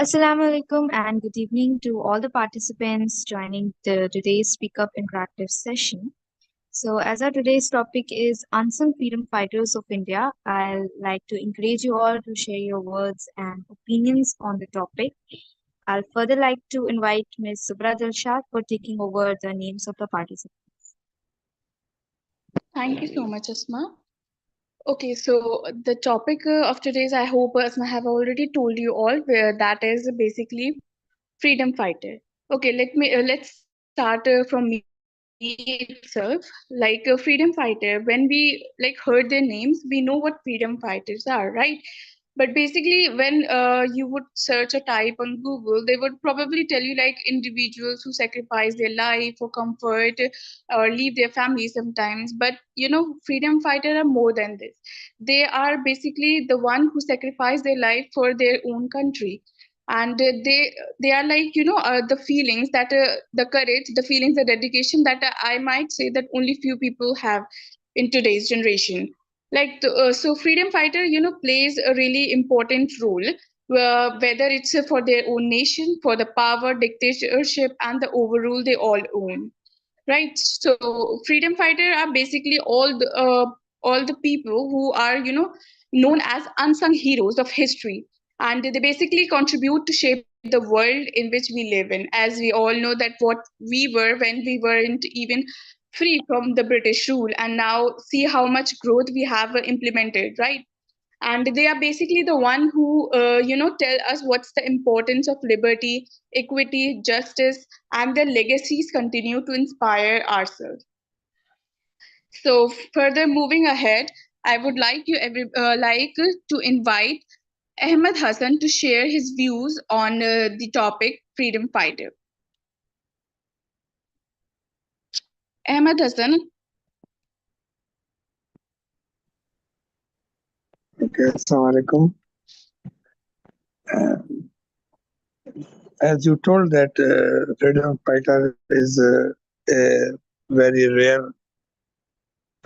Assalamu alaikum and good evening to all the participants joining today's Speak Up Interactive session. So, as our today's topic is Unsung Freedom Fighters of India, I'll like to encourage you all to share your words and opinions on the topic. I'll further like to invite Ms. Subra Dilshad for taking over the names of the participants. Thank you so much, Asma. Okay, so the topic of today's, I hope Asma have already told you all, where that is basically freedom fighter. Okay, let's start from me itself. Like a freedom fighter, when we like heard their names, we know what freedom fighters are, right? But basically, when you would search a type on Google, they would probably tell you like individuals who sacrifice their life for comfort or leave their family sometimes. But freedom fighters are more than this. They are basically the one who sacrifice their life for their own country, and they are like the feelings that the courage, the feelings, the dedication that I might say that only few people have in today's generation. So freedom fighter plays a really important role, whether it's for their own nation, for the power, dictatorship, and the overrule they all own, right? So freedom fighter are basically all the people who are known as unsung heroes of history, and they basically contribute to shape the world in which we live in, as we all know that what we were when we weren't even free from the British rule, and now see how much growth we have implemented, right? And they are basically the one who tell us what's the importance of liberty, equity, justice, and their legacies continue to inspire ourselves. So further moving ahead, I would like to invite Ahmed Hassan to share his views on the topic freedom fighter. Ahmed Hassan. Okay, Assalamu alaikum. Uh, as you told that freedom fighter is a very rare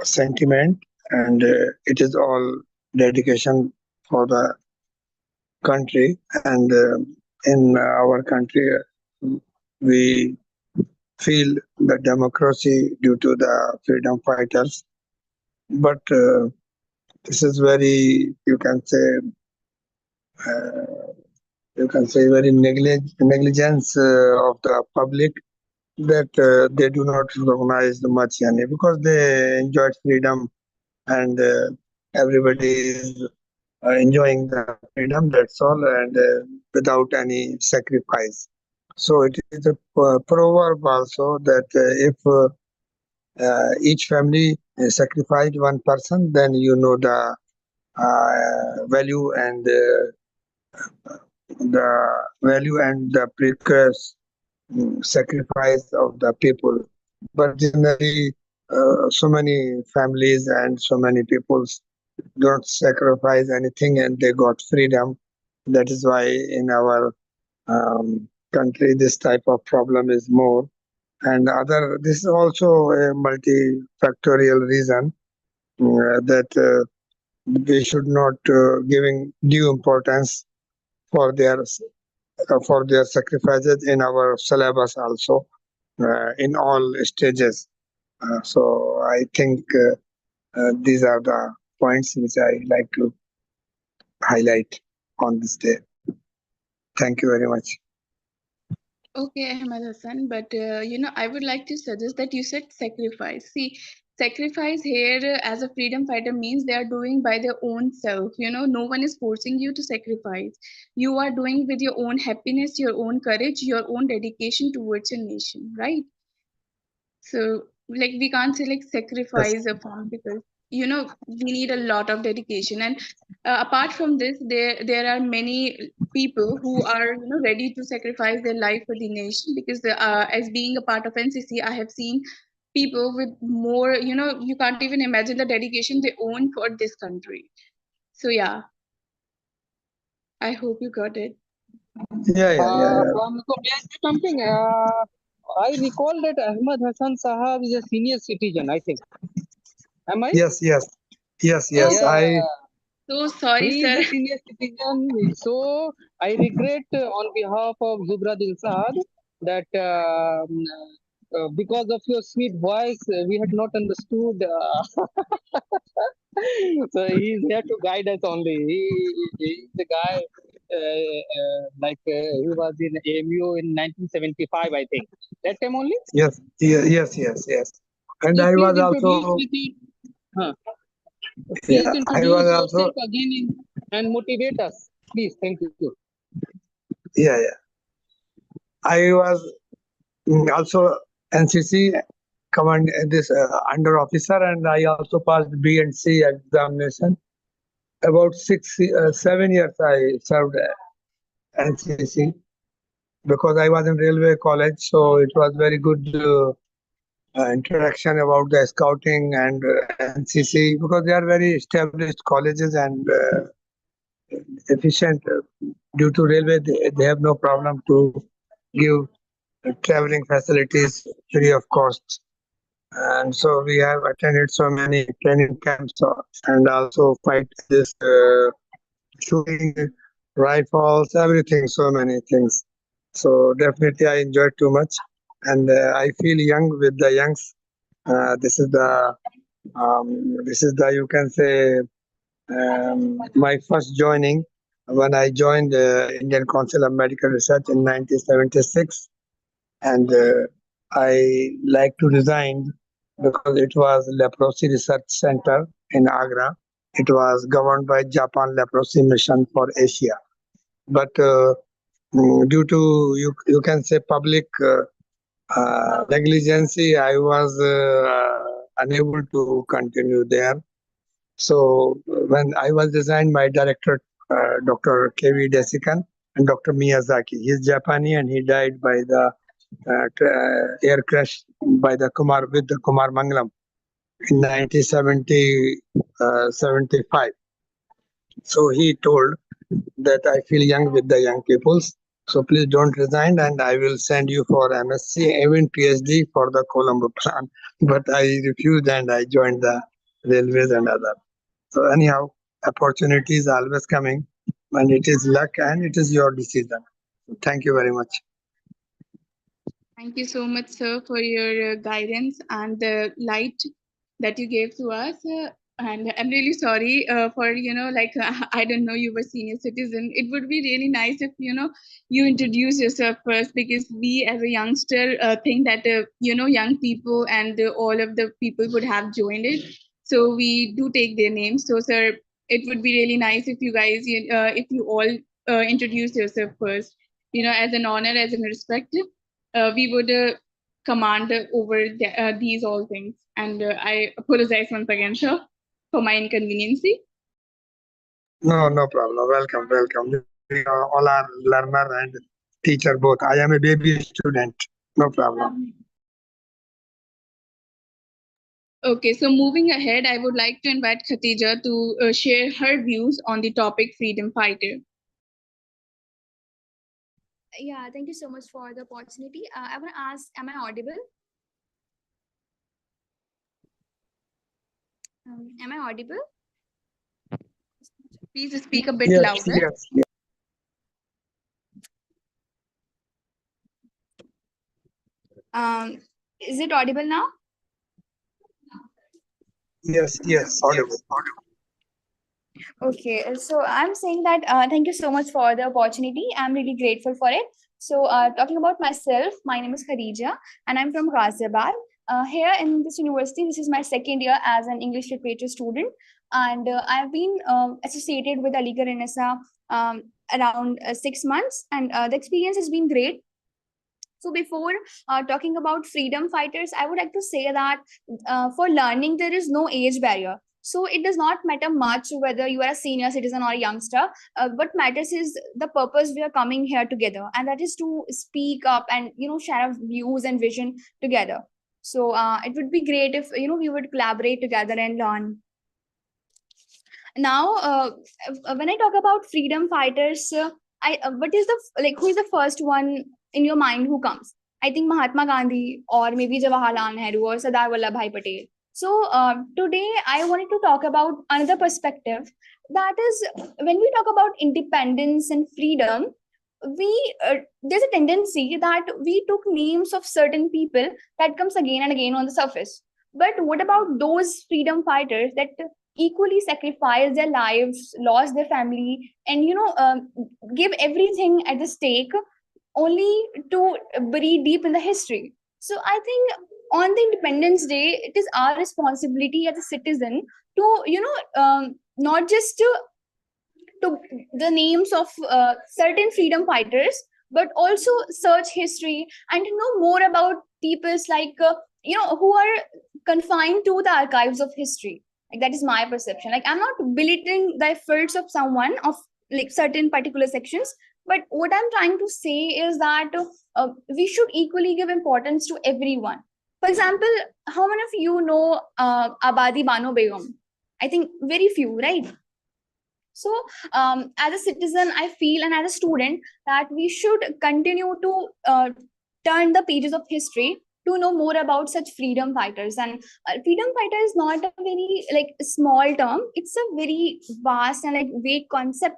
sentiment, and it is all dedication for the country. And in our country, we feel the democracy due to the freedom fighters. But this is very, uh, you can say very negligence of the public, that they do not recognize much, because they enjoyed freedom, and everybody is enjoying the freedom, that's all, and without any sacrifice. So it is a proverb also that if each family sacrificed one person, then you know the value and the previous sacrifice of the people. But generally, so many families and so many peoples don't sacrifice anything, and they got freedom. That is why in our country this type of problem is more. And this is also a multifactorial reason that we should not giving due importance for their sacrifices in our syllabus also, in all stages. So I think these are the points which I like to highlight on this day. Thank you very much. Okay, Ahmed Hassan, but I would like to suggest that you said sacrifice. See, sacrifice here as a freedom fighter means they are doing by their own self. No one is forcing you to sacrifice. You are doing with your own happiness, your own courage, your own dedication towards your nation, right? So, like, we can't say like Yes. sacrifice a form, because we need a lot of dedication. And apart from this, there are many people who are ready to sacrifice their life for the nation, because as being a part of NCC, I have seen people with more. You can't even imagine the dedication they own for this country. So yeah, I hope you got it. Yeah. So may I say something? I recall that Ahmad Hassan Sahab is a senior citizen, I think. Am I? Yes. Yeah. I So sorry, He is sir. a senior citizen, so I regret on behalf of Zubra Dilsad that because of your sweet voice, we had not understood. So he is here to guide us only. He is the guy, he was in AMU in 1975, I think. That time only. Yes, yes. And So I please was introduce also, with your, huh, please yeah, I was introduce also, yourself again and motivate us. Please, thank you. yeah. I was also NCC command this under officer, and I also passed B and C examination. About 7 years I served NCC because I was in railway college, so it was very good introduction about the scouting and NCC because they are very established colleges and efficient. Due to railway, they have no problem to give traveling facilities free of cost. And so we have attended so many training camps and also fight this shooting rifles, everything, so many things. So definitely I enjoyed too much, and I feel young with the youngs. This is the you can say my first joining when I joined the Indian Council of Medical Research in 1976, and I like to resign because it was leprosy research center in Agra. It was governed by Japan Leprosy Mission for Asia, but due to you can say public negligence, I was unable to continue there. So when I was resigned, my director, Dr. K.V. Desikan and Dr. Miyazaki, he's Japanese and he died by the air crash by the Kumar with the Kumar Mangalam in 1975. So he told that I feel young with the young peoples. So please don't resign, and I will send you for MSc, even PhD for the Colombo plan. But I refused, and I joined the railways and other. So anyhow, opportunity is always coming, and it is luck, and it is your decision. Thank you very much. Thank you so much, sir, for your guidance and the light that you gave to us. And I'm really sorry for, like, I don't know, you were senior citizen. It would be really nice if, you introduce yourself first, because we as a youngster think that, young people and all of the people would have joined it. So we do take their names. So, sir, it would be really nice if you guys, if you all introduce yourself first, as an honor, as a respect, we would command over these all things. And I apologize once again, sir, for my inconvenience. No problem. Welcome. We are all are learner and teacher both. I am a baby student. No problem. Okay, so moving ahead, I would like to invite Khatija to share her views on the topic freedom fighter. Yeah, thank you so much for the opportunity. I want to ask, am I audible? Am I audible? Please speak a bit Yes, louder. Is it audible now? Yes, audible. Okay, so I'm saying that thank you so much for the opportunity. I'm really grateful for it. So, talking about myself, my name is Khadija, and I'm from Ghaziabad. Here in this university, this is my second year as an English literature student, and I've been associated with Aligarh NSA around 6 months, and the experience has been great. So before talking about freedom fighters, I would like to say that for learning, there is no age barrier. So it does not matter much whether you are a senior citizen or a youngster. What matters is the purpose we are coming here together, and that is to speak up and share our views and vision together. So it would be great if we would collaborate together and learn. Now, when I talk about freedom fighters, what is the who is the first one in your mind who comes? I think Mahatma Gandhi or maybe Jawaharlal Nehru or Sardar Vallabhbhai Patel. So today I wanted to talk about another perspective. That is, when we talk about independence and freedom, there's a tendency that we took names of certain people that comes again and again on the surface. But what about those freedom fighters that equally sacrificed their lives, lost their family, and give everything at the stake, only to bury deep in the history? So I think on the Independence Day, it is our responsibility as a citizen to not just to the names of certain freedom fighters, but also search history and to know more about peoples like who are confined to the archives of history. Like, that is my perception. Like, I'm not belittling the efforts of someone of like certain particular sections, but what I'm trying to say is that we should equally give importance to everyone. For example, how many of you know Abadi Bano Begum? I think very few, right? So as a citizen, I feel, and as a student, that we should continue to turn the pages of history to know more about such freedom fighters. And freedom fighter is not a very like small term. It's a very vast and like vague concept,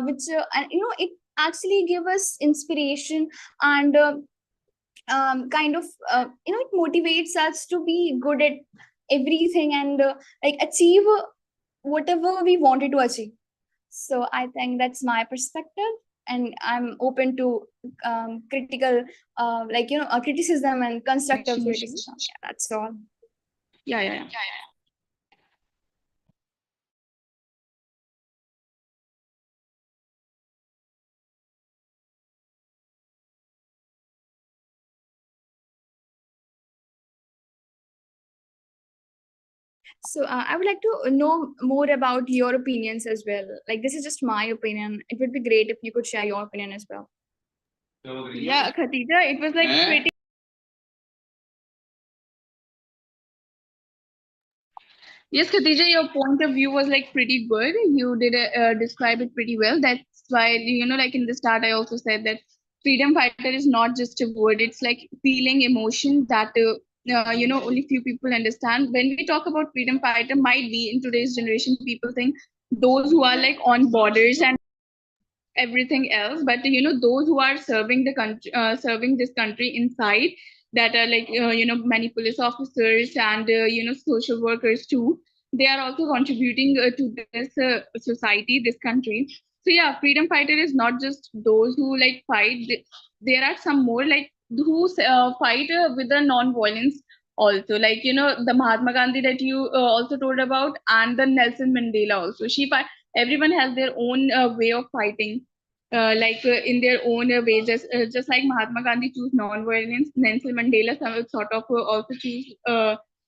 which and it actually give us inspiration and kind of it motivates us to be good at everything and like achieve whatever we wanted to achieve. So I think that's my perspective, and I'm open to critical, criticism and constructive criticism. Yeah, that's all. Yeah. So I would like to know more about your opinions as well. Like, this is just my opinion. It would be great if you could share your opinion as well. Yeah, Khatija, it was like pretty. Yes, Khadija, your point of view was like pretty good. You did describe it pretty well. That's why, like in the start, I also said that freedom fighter is not just a word. It's like feeling emotion that, only few people understand. When we talk about freedom fighter, might be in today's generation, people think those who are like on borders and everything else, but those who are serving the country, serving this country inside, that are like many police officers and social workers too. They are also contributing to this society, this country. So yeah, freedom fighter is not just those who like fight. There are some more like who fight with the non-violence also, like the Mahatma Gandhi that you also told about, and the Nelson Mandela also. Everyone has their own way of fighting, in their own way. Just like Mahatma Gandhi choose non-violence, Nelson Mandela sort of also choose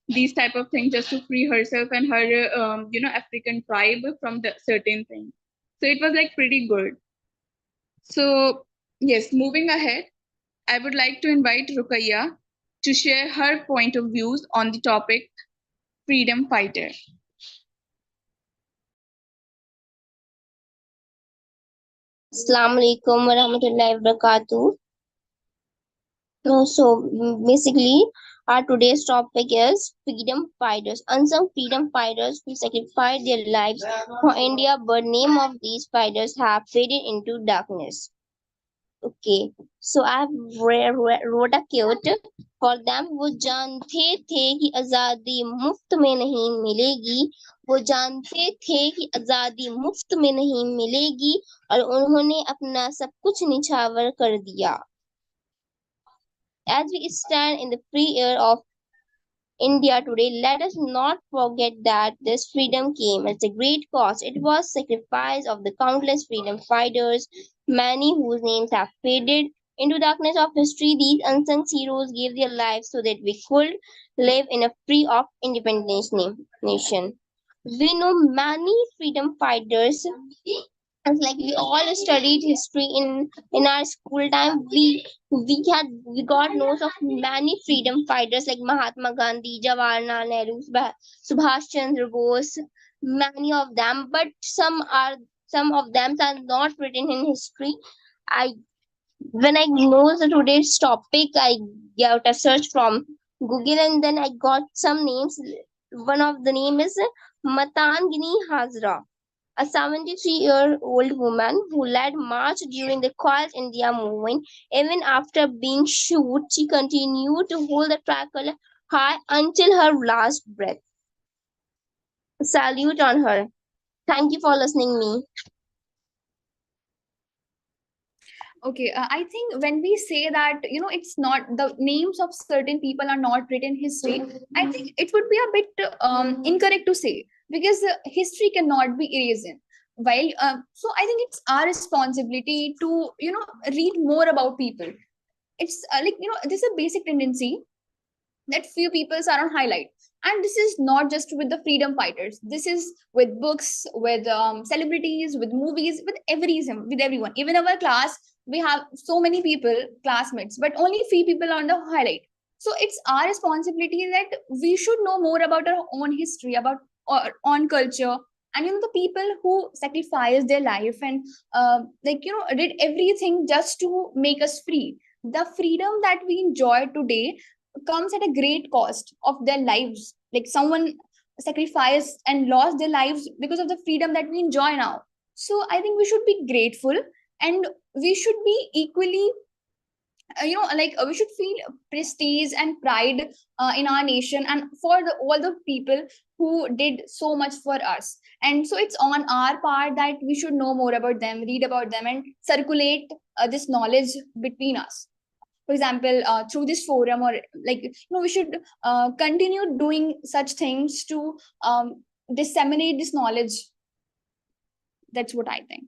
these type of things just to free herself and her African tribe from the certain thing. So it was like pretty good. So yes, moving ahead, I would like to invite Rukaiya to share her point of views on the topic freedom fighter. Assalamu alaikum warahmatullahi wabarakatuh. Basically, our today's topic is freedom fighters, unsung freedom fighters who sacrificed their lives for India, but name of these fighters have faded into darkness. Okay, so I wrote a quote for them. वो जानते थे कि आज़ादी मुफ्त में नहीं मिलेगी, वो जानते थे कि आज़ादी मुफ्त में नहीं मिलेगी, और उन्होंने अपना सब कुछ निछावर कर दिया. As we stand in the free air of India today, let us not forget that this freedom came at a great cost. It was sacrifice of the countless freedom fighters, many whose names have faded into darkness of history. These unsung heroes gave their lives so that we could live in a free of independence nation. We know many freedom fighters. It's like we all studied history in our school time. We got notes of many freedom fighters like Mahatma Gandhi, Jawaharlal Nehru, Subhash Chandra Bose, many of them. But some of them are not written in history. I When I know the today's topic, I got a search from Google, and then I got some names. One of the name is Matangini Hazra, a 73-year-old woman who led march during the Quiet India movement. Even after being shot, she continued to hold the tricolor high until her last breath. Salute on her. Thank you for listening me. Okay, I think when we say that, it's not the names of certain people are not written in history, I think it would be a bit incorrect to say, because history cannot be erased. While so I think it's our responsibility to read more about people. It's like there's a basic tendency that few people are on highlight, and this is not just with the freedom fighters, this is with books, with celebrities, with movies, with everyone. Even our class, we have so many people, classmates, but only few people are on the highlight. So it's our responsibility that we should know more about our own history, about our own culture, and the people who sacrificed their life and did everything just to make us free. The freedom that we enjoy today comes at a great cost of their lives. Like someone sacrificed and lost their lives because of the freedom that we enjoy now. So I think we should be grateful, and we should be equally we should feel prestige and pride in our nation, and for all the people who did so much for us. And so it's on our part that we should know more about them, read about them, and circulate this knowledge between us. For example, through this forum, or we should continue doing such things to disseminate this knowledge. That's what I think.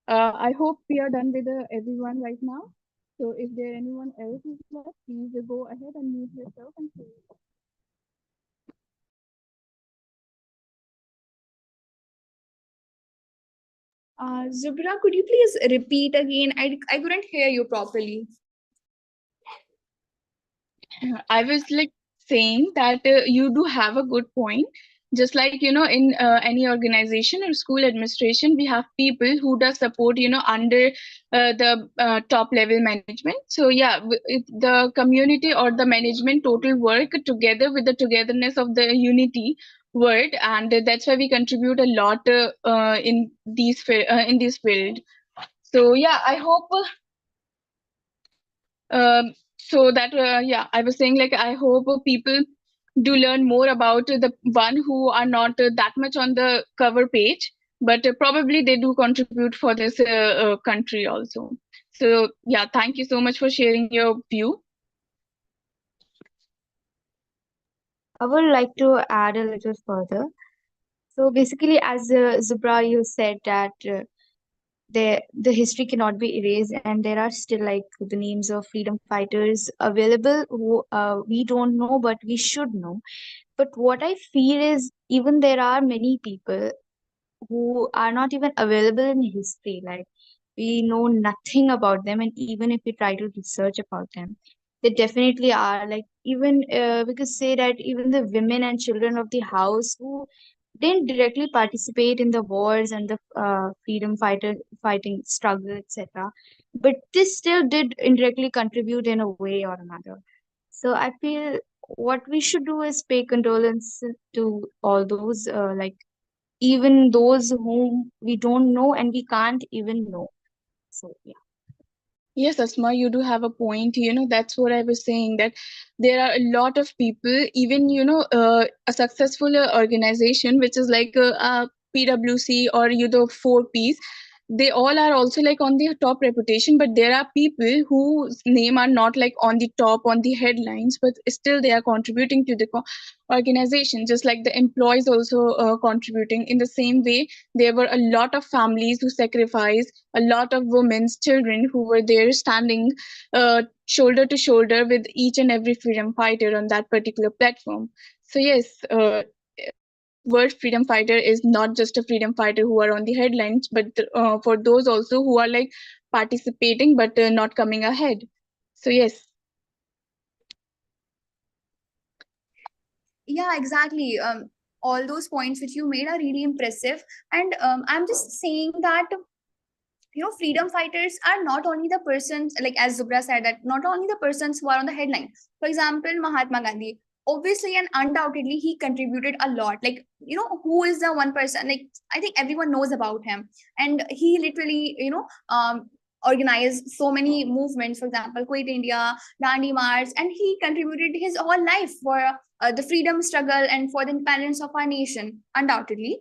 I hope we are done with everyone right now. So if there anyone else is left, please go ahead and mute yourself and say. Zubra, could you please repeat again? I couldn't hear you properly. I was like saying that you do have a good point. Just like in any organization or school administration, we have people who does support under the top level management. So yeah, the community or the management total work together with the togetherness of the unity word, and that's why we contribute a lot in this field. So yeah, I hope. So that yeah, I was saying like I hope people do learn more about the one who are not that much on the cover page, but probably they do contribute for this country also. So yeah, thank you so much for sharing your view. I would like to add a little further. So basically, as Zubra, you said that the history cannot be erased, and there are still like the names of freedom fighters available who we don't know, but we should know. But what I feel is even there are many people who are not even available in history. Like we know nothing about them, and even if we try to research about them, they definitely are. Like even we could say that even the women and children of the house who didn't directly participate in the wars and the fighting struggle, etc. But this still did indirectly contribute in a way or another. So I feel what we should do is pay condolence to all those even those whom we don't know and we can't even know. So yeah. Yes, Asma, you do have a point. That's what I was saying, that there are a lot of people, even, a successful organization, which is like a PWC or, 4Ps, they all are also like on the top reputation, but there are people whose name are not like on the top, on the headlines, but still they are contributing to the organization, just like the employees also contributing. In the same way, there were a lot of families who sacrificed, a lot of women's children who were there standing shoulder to shoulder with each and every freedom fighter on that particular platform. So yes, this word freedom fighter is not just a freedom fighter who are on the headlines, but for those also who are like participating but not coming ahead. So yes. Yeah, exactly. All those points which you made are really impressive, and I'm just saying that freedom fighters are not only the persons, like as Zubra said, that not only the persons who are on the headline. For example, Mahatma Gandhi, obviously and undoubtedly he contributed a lot. Like, who is the one person, like I think everyone knows about him, and he literally organized so many movements. For example, Quit India, Dandi March, and he contributed his whole life for the freedom struggle and for the independence of our nation, undoubtedly,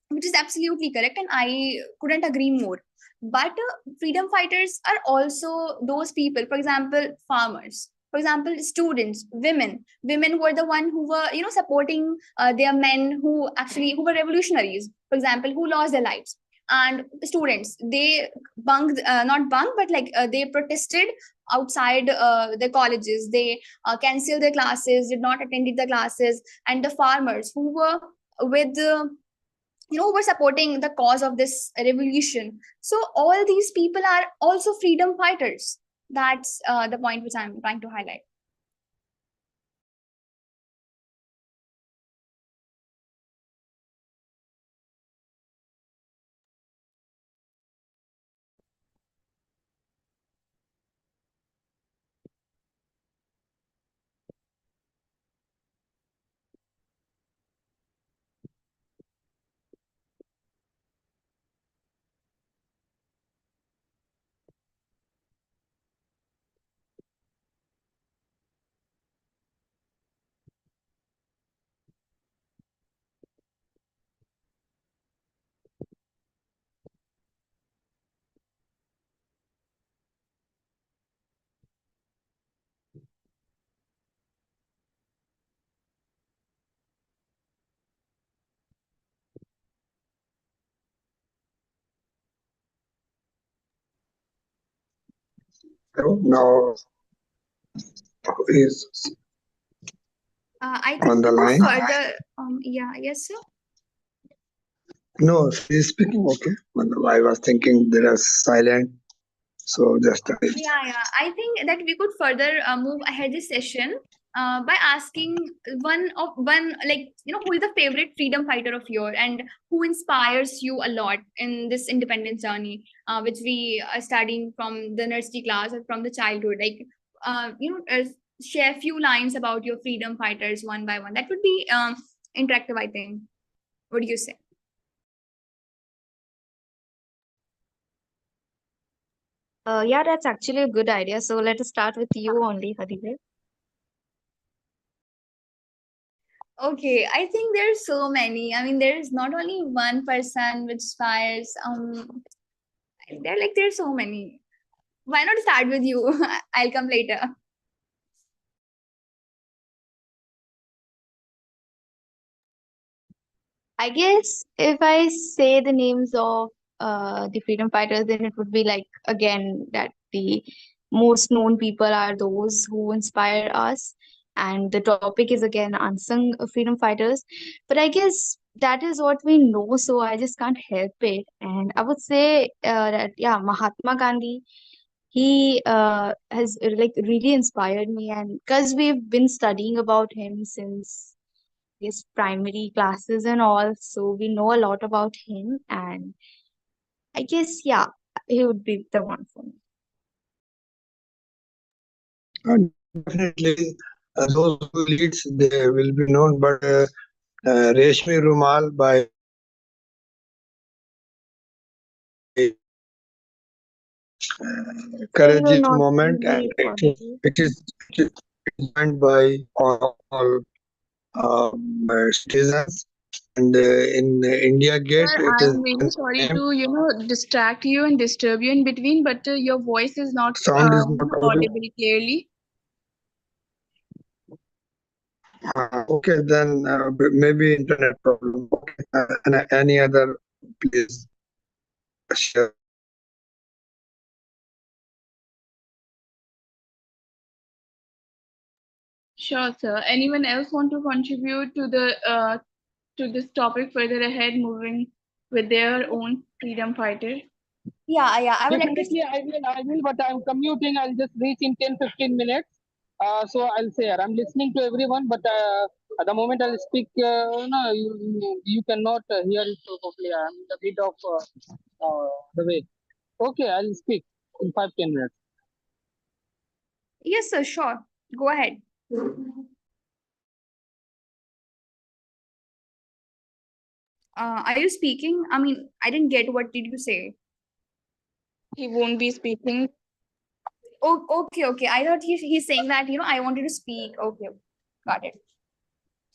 which is absolutely correct, and I couldn't agree more. But freedom fighters are also those people, for example, farmers, for example, students, women were the one who were supporting their men who were revolutionaries, for example, who lost their lives. And students, they bunked, not bunked, but like they protested outside the colleges. They canceled their classes, did not attend the classes. And the farmers who were with who were supporting the cause of this revolution. So all these people are also freedom fighters. That's the point which I'm trying to highlight. So now is I on think the to go line. further, yeah, yes, sir. No, she is speaking. Okay. I was thinking there is silent. So just Yeah. I think that we could further move ahead this session by asking one, like, who is the favorite freedom fighter of yours, and who inspires you a lot in this independence journey, which we are studying from the nursery class or from the childhood. Like, share a few lines about your freedom fighters one by one. That would be interactive, I think. What do you say? Yeah, that's actually a good idea. So let us start with you only, Hadive. Okay, I think there's so many. I mean, there's not only one person which inspires. There's so many. Why not start with you? I'll come later. I guess if I say the names of the freedom fighters, then it would be like again that the most known people are those who inspire us, and the topic is again unsung freedom fighters. But I guess that is what we know, so I just can't help it. And I would say that yeah, Mahatma Gandhi. He has like really inspired me, and because we've been studying about him since his primary classes and all, so we know a lot about him, and I guess yeah, he would be the one for me. definitely those who leads they will be known, but Reshmi Rumal by Still, you're Courageous not Moment, and really audible. it is joined by all citizens. And in India Gate, Sir, it is I'm really given sorry name. to, distract you and disturb you in between, but your voice is not Sound is not audible. audible clearly. Okay, then maybe internet problem. Okay, and any other, please share. Sure, sir. Anyone else want to contribute to this topic further ahead, moving with their own freedom fighter? Yeah, I would like to. Definitely, I will, but I'm commuting. I'll just reach in 10-15 minutes. So I'll say, I'm listening to everyone, but at the moment I'll speak, no, you cannot hear it properly. I'm in a bit of the way. Okay, I'll speak in 5-10 minutes. Yes, sir. Sure. Go ahead. Are you speaking? I mean, I didn't get what did you say? He won't be speaking. Oh, okay. I thought he's saying that I wanted to speak. Okay, got it.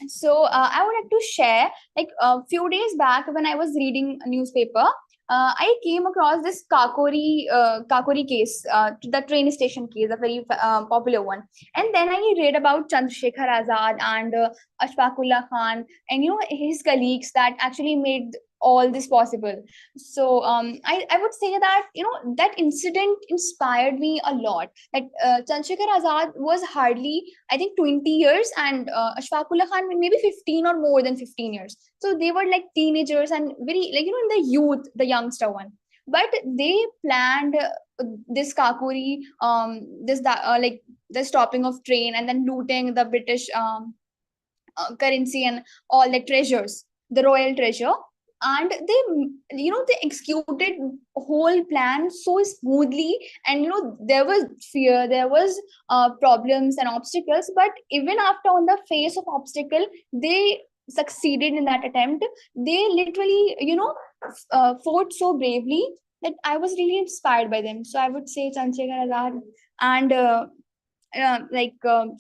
So I would like to share, like a few days back when I was reading a newspaper, I came across this Kakori case, the train station case, a very popular one. And then I read about Chandrasekhar Azad and Ashfaqullah Khan, and his colleagues that actually made all this possible. So I would say that that incident inspired me a lot. That Chandrasekhar Azad was hardly, I think, 20 years, and Ashfaqullah Khan maybe 15 or more than 15 years. So they were like teenagers and very, like, in the youth, the youngster one. But they planned this Kakuri, like the stopping of train and then looting the British currency and all the treasures, the royal treasure. And they executed whole plan so smoothly. And there was fear, there was problems and obstacles, but even after on the face of obstacle, they succeeded in that attempt. They literally fought so bravely that I was really inspired by them. So I would say Chandrasekhar Azad and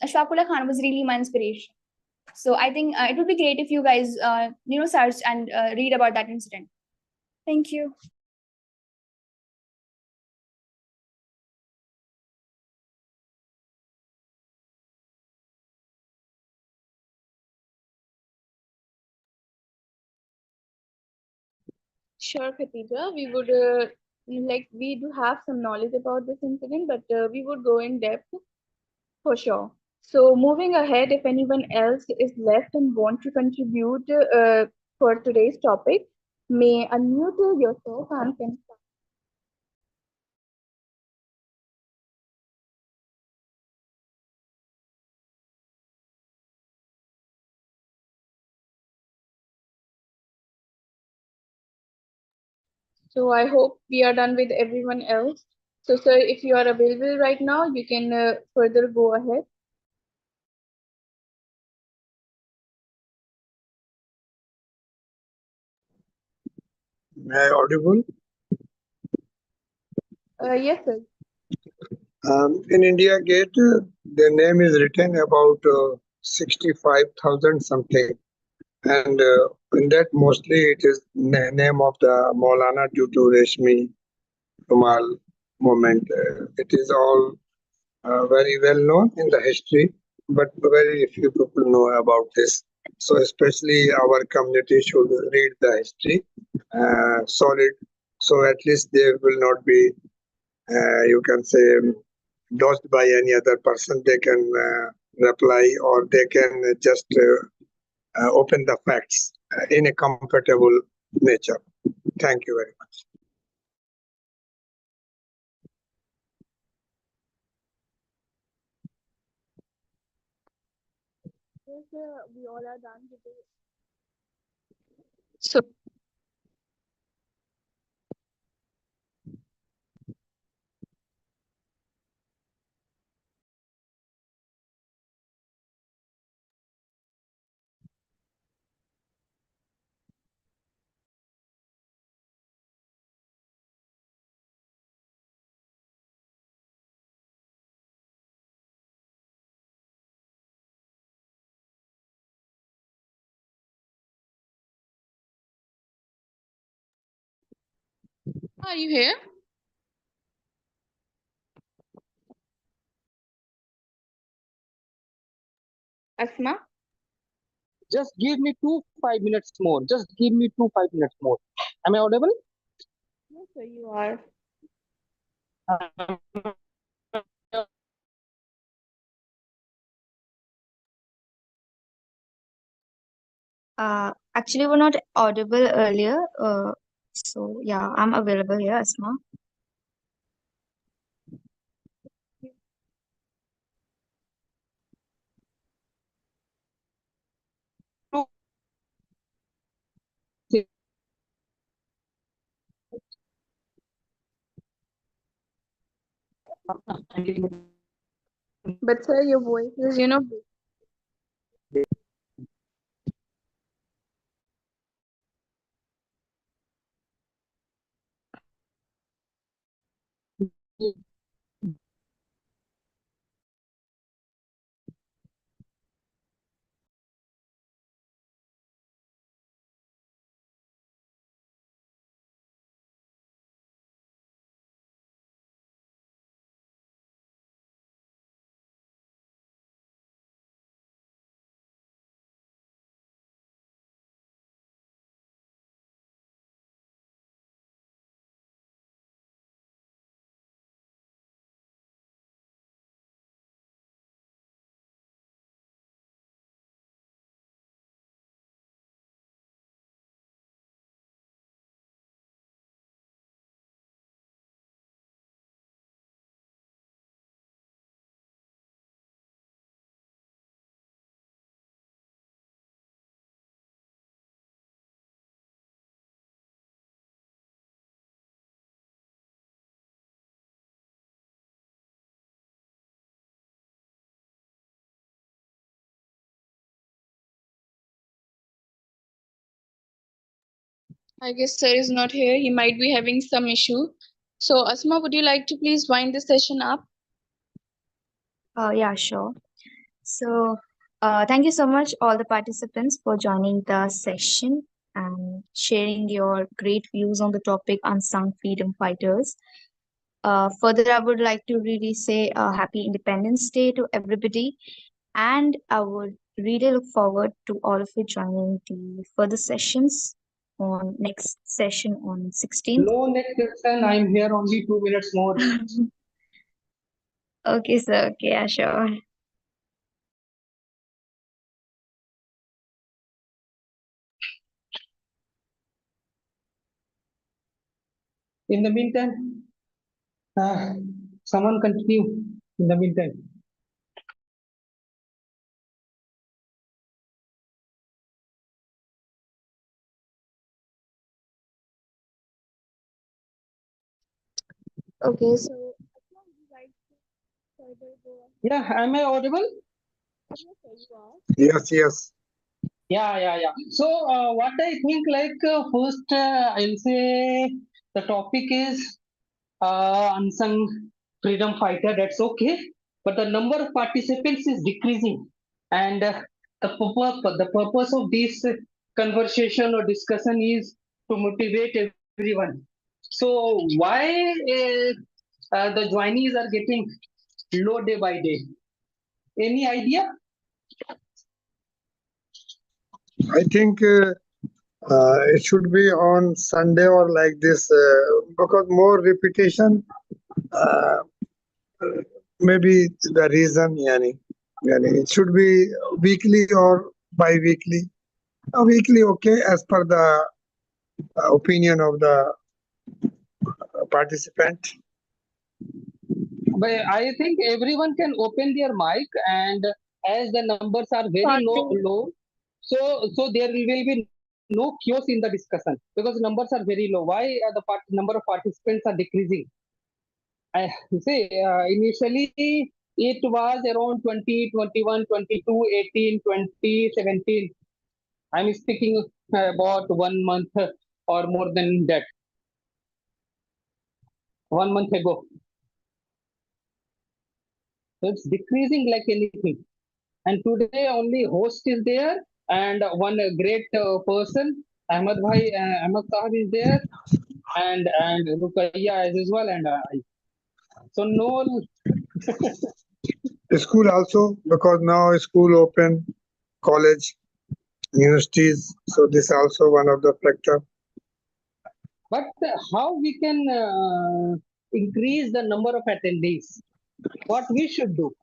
Ashfaqullah Khan was really my inspiration. So I think it would be great if you guys, search and read about that incident. Thank you. Sure, Khatija. We would we do have some knowledge about this incident, but we would go in depth for sure. So moving ahead, if anyone else is left and want to contribute for today's topic, may unmute yourself and can. So I hope we are done with everyone else. So sir, if you are available right now, you can further go ahead. Am I audible? Yes, sir. In India Gate, the name is written about 65,000 something. And in that, mostly it is name of the Maulana due to Reshmi Rumal movement. It is all very well known in the history, but very few people know about this. So especially our community should read the history solid. So at least they will not be, you can say, dodged by any other person. They can reply or they can just open the facts in a comfortable nature. Thank you very much. Yes, sir, we all are done with it. So are you here? Asma? Just give me 2-5 minutes more. Just give me 2-5 minutes more. Am I audible? Yes, sir, you are. Actually, we're not audible earlier. So yeah, I'm available here, Asma. But sir, your voice is, I guess sir is not here. He might be having some issue. So, Asma, would you like to please wind the session up? Yeah, sure. So, thank you so much, all the participants, for joining the session and sharing your great views on the topic unsung freedom fighters. Further, I would like to really say Happy Independence Day to everybody, and I would really look forward to all of you joining the further sessions on next session on 16th. No next question. I'm here only 2 minutes more. Okay, sir. Okay, yeah, sure. In the meantime, uh, someone continue. In the meantime. Okay, so Asma, would you like to further go on? Yeah, am I audible? Yes, sir, you are. Yes, yes. Yeah. So, what I think, like, first, I'll say the topic is unsung freedom fighter. That's okay, but the number of participants is decreasing, and the purpose of this conversation or discussion is to motivate everyone. So, why the joinees are getting low day by day? Any idea? I think it should be on Sunday or like this because more repetition. Uh, Maybe the reason, yani it should be weekly or bi-weekly. Weekly, okay, as per the opinion of the participant. But I think everyone can open their mic, and as the numbers are very low, so there will be no chaos in the discussion because numbers are very low. Why the number of participants are decreasing? I say initially it was around 20, 21, 22, 18, 20, 17. I'm speaking about 1 month or more than that. 1 month ago. So it's decreasing like anything. And today only host is there and one great person, Ahmad Sahab is there, and Rukaiya as well, and I. So no, School also, because now school open, college, universities. So this also one of the factor. but how we can increase the number of attendees? What we should do?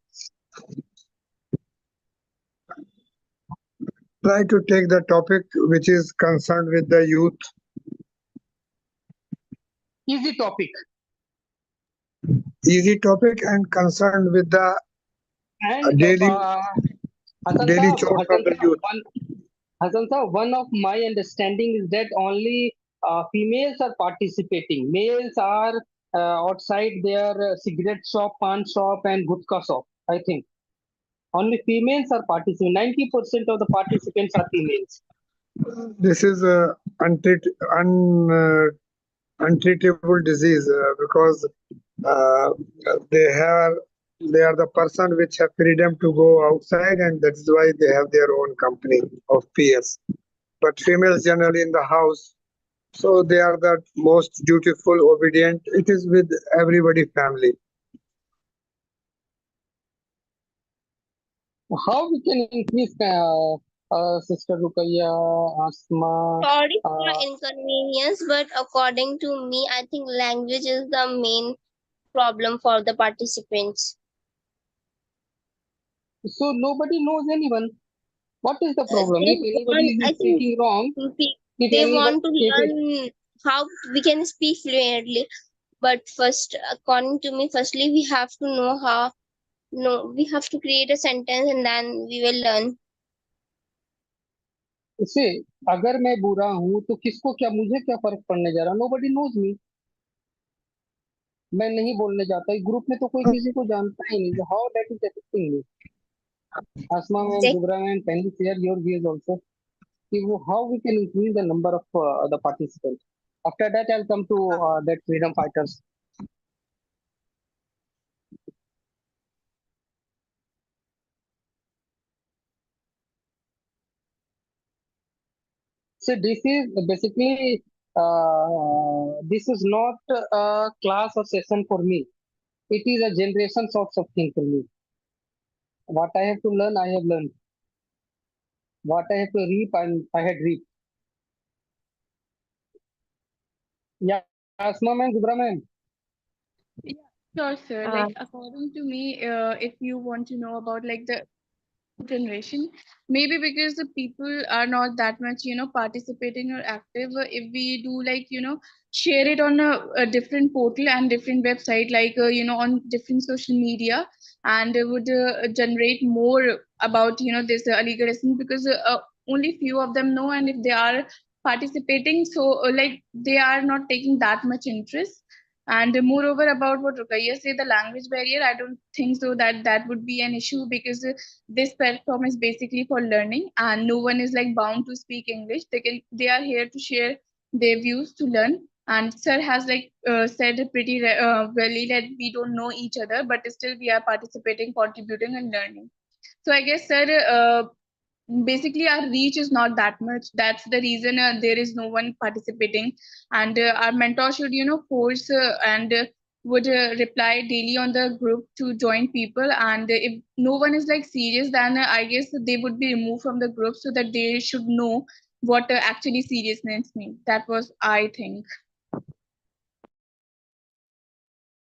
try to take the topic which is concerned with the youth. Easy topic. Easy topic and concerned with the And daily daily chores of the youth. Hassan sir, one of my understanding is that only females are participating. Males are outside their cigarette shop, pan shop, and gutka shop. I think only females are participating. 90% of the participants are females. This is a untreatable disease because uh, they have they are the person which have freedom to go outside, and that's why they have their own company of peers. But females generally in the house, so they are the most dutiful, obedient. It is with everybody family. How we can increase Sister Rukaya, Asma? Sorry for the inconvenience, but according to me, I think language is the main problem for the participants. So nobody knows anyone. What is the problem? They If anybody want, I is think, speaking wrong, if they anyone, want to learn how we can speak fluently. But first, according to me, firstly, we have to know how. No, we have to create a sentence and then we will learn. से अगर मैं बुरा हूं तो किसको क्या, मुझे क्या फर्क पड़ने जा रहा? Nobody knows me. मैं नहीं बोलने जाता, इस ग्रुप में तो कोई किसी को जानता ही नहीं. How that is affecting me? Asma ma'am, Exactly. Zubra ma'am, can you share your views also कि वो how we can increase the number of the participants? After that I will come to that freedom fighters. So this is basically this is not a class or session for me. It is a generation sorts of thing for me. What I have to learn, I have learned. What I have to reap, I had reaped. Yeah, Asma ma'am, Zubra ma'am. Sure, sir. Uh, Like according to me, if you want to know about like the generation, maybe because the people are not that much participating or active, if we do like share it on a different portal and different website, like on different social media, and would generate more about this allegation, because only few of them know, and if they are participating, so like they are not taking that much interest. And moreover, about what Rukaiya said, the language barrier, I don't think so that that would be an issue, because this platform is basically for learning, and no one is like bound to speak English. They are here to share their views to learn. And sir has like said pretty really that we don't know each other, but still we are participating, contributing, and learning. So I guess, sir, basically our reach is not that much. That's the reason there is no one participating. And our mentor should force and would reply daily on the group to join people. And if no one is like serious, then I guess they would be removed from the group, so that they should know what actually seriousness means. That was, I think.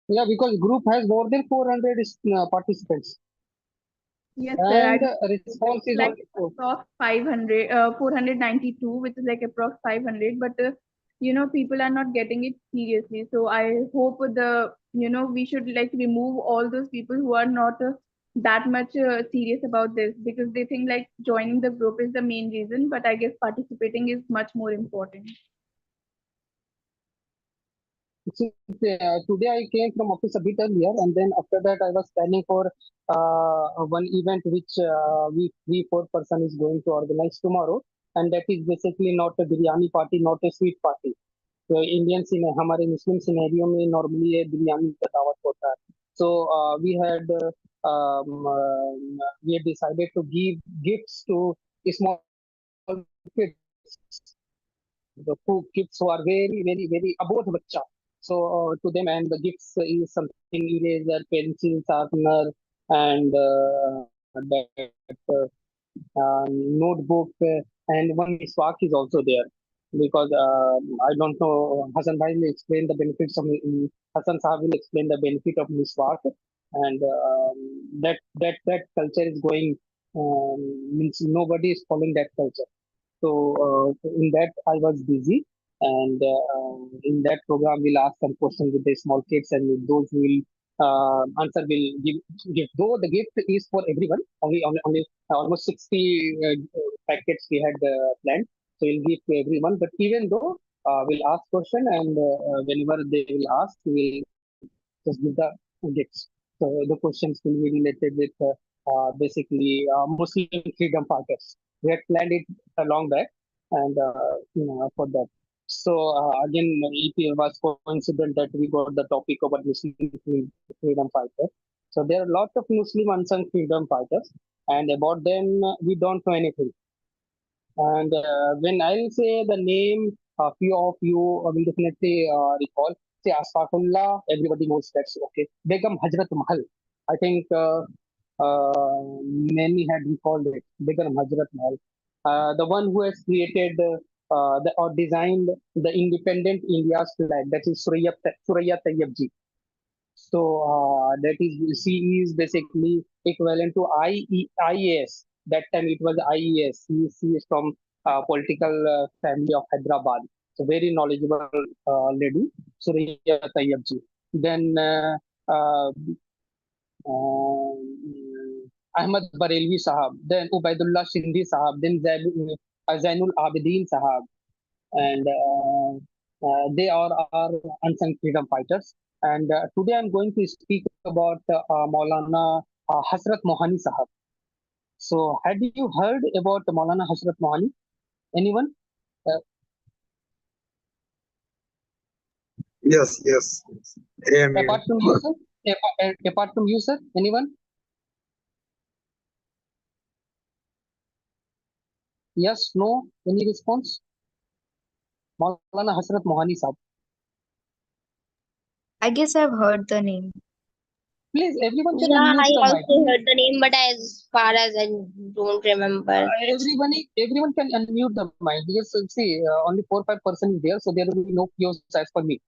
Yeah, because group has more than 400 participants, Yes, sir. I and don't response is like only 4. approx 500, 492, which is like approx 500, but people are not getting it seriously. So I hope we should like remove all those people who are not that much serious about this, because they think like joining the group is the main reason, but I guess participating is much more important. See, today I came from office a bit earlier, and then after that I was planning for one event which we four person is going to organize tomorrow, and that is basically not a biryani party, not a sweet party. तो Indian सिने हमारे मुस्लिम scenario में normally ये बिरयानी का दावत होता है. So we had decided to give gifts to small kids, the two kids who are very above bacha. So to them, and the gifts is something eraser, pencil, sharpener, and that notebook, and one miswak is also there. Because I don't know, Hassan Bhai will explain the benefits of Hassan Sahab will explain the benefit of miswak, and that culture is going means nobody is following that culture. So in that I was busy, and in that program we'll ask some questions with the small kids, and those who will answer will give gift. Though the gift is for everyone, only almost 60 packets we had planned, so we'll give to everyone. But even though we'll ask question, and whenever they will ask, we'll just give the gifts. So the questions will be related with basically Muslim freedom fighters. We had planned it a long back, and for that. So again, it was coincident that we got the topic about Muslim freedom fighters. So there are lots of Muslim unsung freedom fighters, and about them we don't know anything. And when I'll say the name, a few of you will definitely recall. Say Asfaqullah, everybody knows that's okay. Begum Hazrat Mahal. I think many had recalled it. Begum Hazrat Mahal. The one who has created or designed the independent India's flag, that is Suraya Tayyab. So that is she is basically equivalent to IAS. That time it was IES. She is from political family of Hyderabad. So very knowledgeable lady, Surya Tayyabji. Then uh, Ahmad Barelvi Sahab. Then Ubaidullah Shindi Sahab. Then Zainul Abidin Sahab. And they are our unsung freedom fighters. And today I'm going to speak about Maulana Hasrat Mohani Sahab. So, had you heard about Maulana Hasrat Mohani? Anyone? Uh, Yes, yes. apart Amen. from you, sir? Apart from you, sir? Anyone? Yes, no? Any response? Maulana Hasrat Mohani Sahab. I guess I've heard the name. Please, everyone can Yeah, unmute I the mic. also heard the name, but as far as I don't remember. Everyone can unmute the mic because see, only 4-5% is there, so there will be no chaos as per me.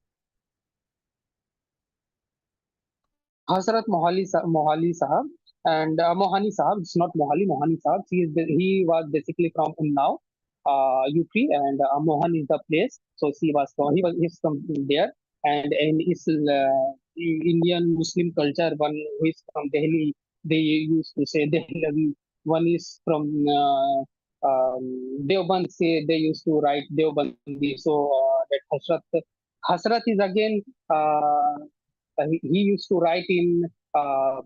Hasrat Mohali Sahab and Mohani Sahab. It's not Mohali Sahab. He was basically from Unnao, UP, and Mohan is the place. So he's from there, and in his Indian Muslim culture, one who is from Delhi, they used to say Dehlavi. One is from Deoband, say they used to write Deobandi. So that Hasrat is again. He used to write in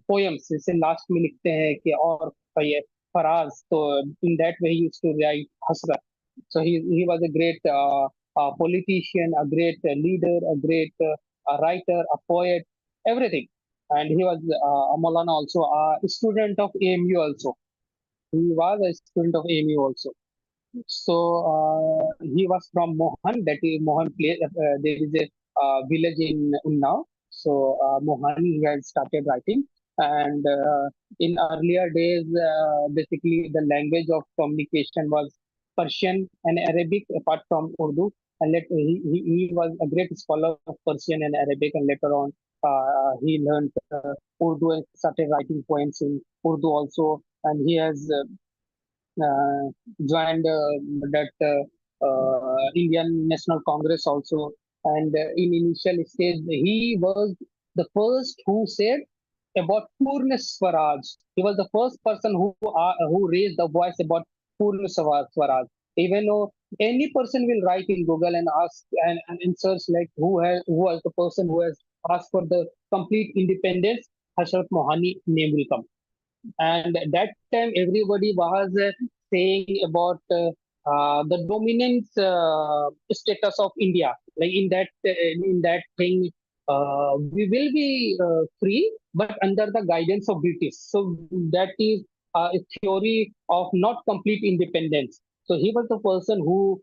poems. जैसे last में लिखते हैं कि और ये फराज तो in that way he used to write hasrat. So he was a great politician, a great leader, a great writer, a poet, everything. And he was Maulana also a student of AMU also. He was a student of AMU also. So he was from Mohan. That is Mohan place. There is a village in Unnao. So Mohan he had started writing, and in earlier days, basically the language of communication was Persian and Arabic, apart from Urdu. And he was a great scholar of Persian and Arabic, and later on he learned Urdu and started writing poems in Urdu also. And he has uh, joined that Indian National Congress also. And in initial stage, he was the first who said about Purna Swaraj. He was the first person who raised the voice about Purna Swaraj. Even though any person will write in Google and ask and search like who was the person who has asked for the complete independence, Hashrat Mohani name will come. And at that time everybody was saying about the dominance status of India, like in that thing, we will be free but under the guidance of British. So that is a theory of not complete independence. So he was the person who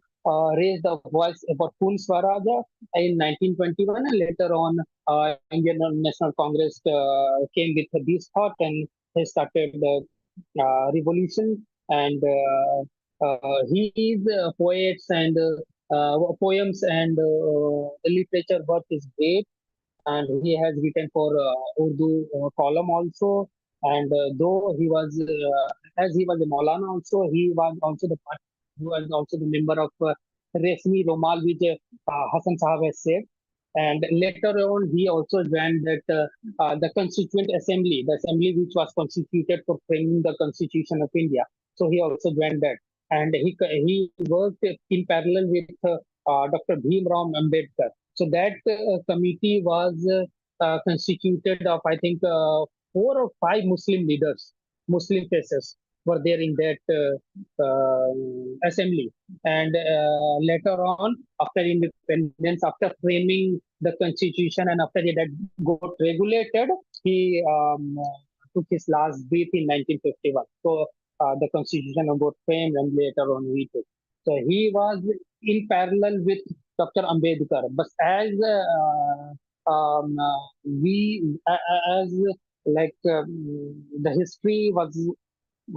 raised the voice about Poon Swaraja in 1921, and later on Indian National Congress came with this thought, and he started the revolution. And his poets and poems and literature work is great, and he has written for Urdu column also. And though he was, as he was a Maulana also, he was also the member of Resmi Romal, which Hassan Sahab has said. And later on, he also joined the Constituent Assembly, the assembly which was constituted for framing the Constitution of India. So he also joined that, and he worked in parallel with Dr. Bhim Ram Ambedkar. So that committee was constituted of, I think, 4 or 5 Muslim leaders, Muslim faces were there in that assembly. And later on, after independence, after framing the constitution, and after that got regulated, he took his last breath in 1951. So the constitution got framed, and later on he took. So he was in parallel with Dr. Ambedkar. But as we as like the history was, a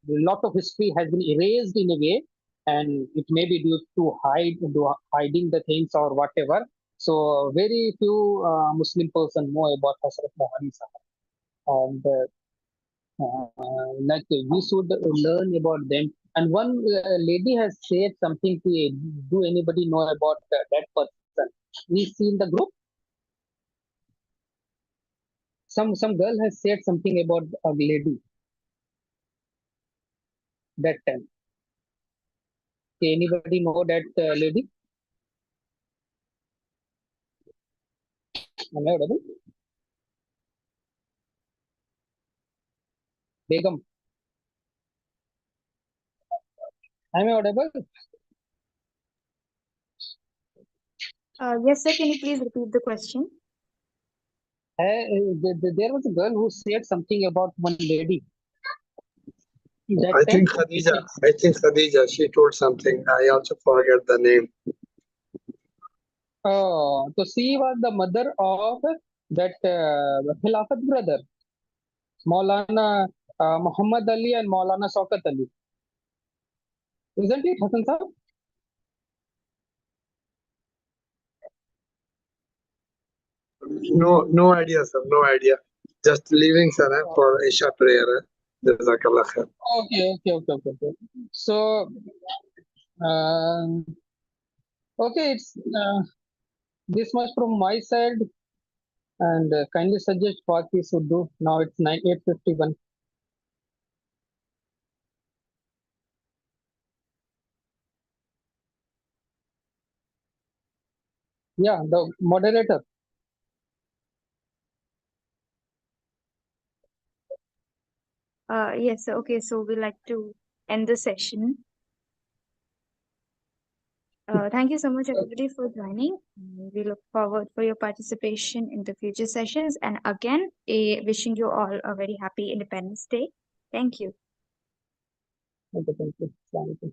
lot of history has been erased in a way, and it may be due to hiding the things or whatever. So very few Muslim person know about Hazrat Mohani Sahib, and like we should learn about them. And one lady has said something to do anybody know about that person? We see in the group, some girl has said something about a lady that time. Okay, anybody know that lady? Am I audible? Begum. Am I audible? Yes, sir. Can you please repeat the question? There was a girl who said something about one lady. That I time, think Khadija. I think Khadija. She told something. I also forget the name. so she was the mother of that Khilafat brother, Maulana Muhammad Ali and Maulana Shaukat Ali. Isn't it, Hassan Sahib? No idea, sir. No idea. Just leaving, sir, for Isha prayer. Jazakallah khair. Okay. So, um, okay, it's this much from my side, and kindly suggest what we should do. Now it's 8:51. Yeah, the moderator. Yes, sir. Okay, so we like to end the session. Thank you so much, everybody, for joining. We look forward for your participation in the future sessions. And again, wishing you all a very happy Independence Day. Thank you. Okay, thank you. Assalamu alaikum.